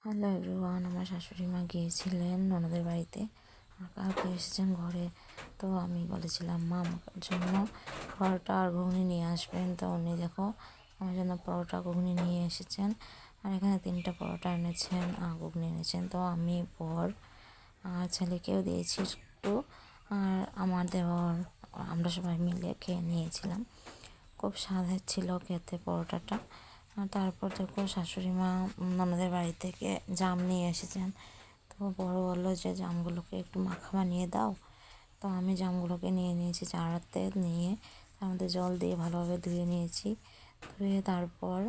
Hello everyone, আমার শাশুড়ি মা গিয়েছিলেন ননদের বাড়িতে, আর কালকে এসেছেন ঘরে। তো আমি বলেছিলাম মা আমার জন্য পরোটা আর ঘুগনি নিয়ে আসবেন। তো উনি দেখো আমার জন্য পরোটা ঘুগনি নিয়ে এসেছেন, আর এখানে 3টা পরোটা এনেছেন আর ঘুগনি এনেছেন। তো আমি বর আর ছেলেকেও দিয়েছি একটু, আর আমার দেওর, আমরা সবাই মিলে খেয়ে নিয়েছিলাম। খুব স্বাদের ছিল খেতে পরোটাটা। আর তারপর দেখো শাশুড়ি মা ননদের বাড়ি থেকে জাম নিয়ে এসেছেন। তো বড় বললো যে জামগুলোকে একটু মাখা বানিয়ে দাও। তো আমি জামগুলোকে নিয়ে নিয়েছি চারাতে, নিয়ে তার মধ্যে জল দিয়ে ভালোভাবে ধুয়ে নিয়েছি। ধুয়ে তারপর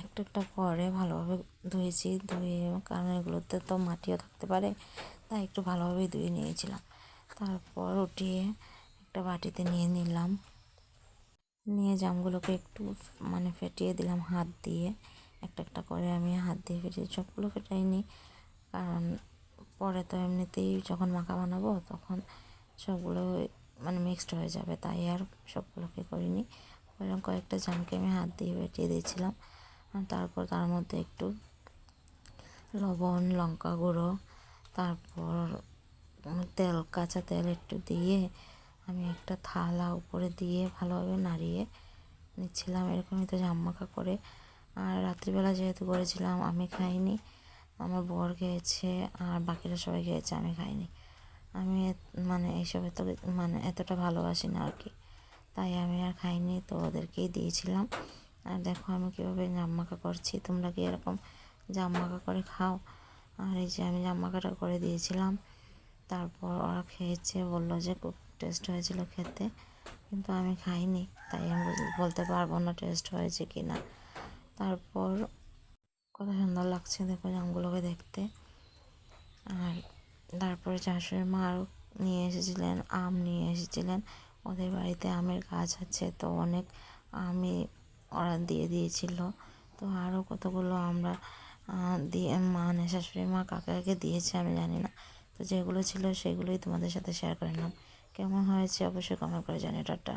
একটু একটা করে ভালোভাবে ধুয়েছি, ধুয়ে কারণ এগুলোতে তো মাটিও থাকতে পারে, তাই একটু ভালোভাবে ধুয়ে নিয়েছিলাম। তারপর উঠিয়ে একটা বাটিতে নিয়ে নিলাম, নিয়ে জামগুলোকে একটু ফেটিয়ে দিলাম হাত দিয়ে। একটা একটা করে আমি হাত দিয়ে ফেটিয়ে, সবগুলো ফেটাইনি, কারণ পরে তো এমনিতেই যখন মাখা বানাবো তখন সবগুলো মিক্সড হয়ে যাবে, তাই আর সবগুলোকে করিনি। ওইরকম কয়েকটা জামকে আমি হাত দিয়ে ফেটিয়ে দিয়েছিলাম। আর তারপর তার মধ্যে একটু লবণ, লঙ্কা গুঁড়ো, তারপর তেল, কাঁচা তেল একটু দিয়ে আমি একটা থালা উপরে দিয়ে ভালোভাবে নাড়িয়ে নিচ্ছিলাম। এরকমই তো জাম মাখা করে। আর রাত্রিবেলা যেহেতু করেছিলাম, আমি খাইনি, আমার বর খেয়েছে আর বাকিরা সবাই খেয়েছে, আমি খাইনি। আমি এইসব এতটা ভালোবাসি না আর কি, তাই আমি আর খাইনি, তো ওদেরকেই দিয়েছিলাম। আর দেখো আমি কীভাবে জাম মাখা করছি, তোমরা কি এরকম জাম মাখা করে খাও? আর এই যে আমি জাম মাখাটা করে দিয়েছিলাম, তারপর ওরা খেয়েছে, বললো যে খুব টেস্ট হয়েছিল খেতে, কিন্তু আমি খাইনি, তাই আমি বলতে পারবো না টেস্ট হয়েছে কি না। তারপর কত সুন্দর লাগছে দেখো জামগুলোকে দেখতে। আর তারপরে শাশুড়ি মা আরও নিয়ে এসেছিলেন, আম নিয়ে এসেছিলেন। ওদের বাড়িতে আমের গাছ আছে, তো অনেক আমই ওরা দিয়ে দিয়েছিল। তো আরও কতগুলো আমরা দিয়ে শাশুড়ি মা কাকাকে দিয়েছে, আমি জানি না। তো যেগুলো ছিল সেগুলোই তোমাদের সাথে শেয়ার করে নিলাম। কেমন হয়েছে অবশ্যই কমেন্ট করে জানিও। টাটা।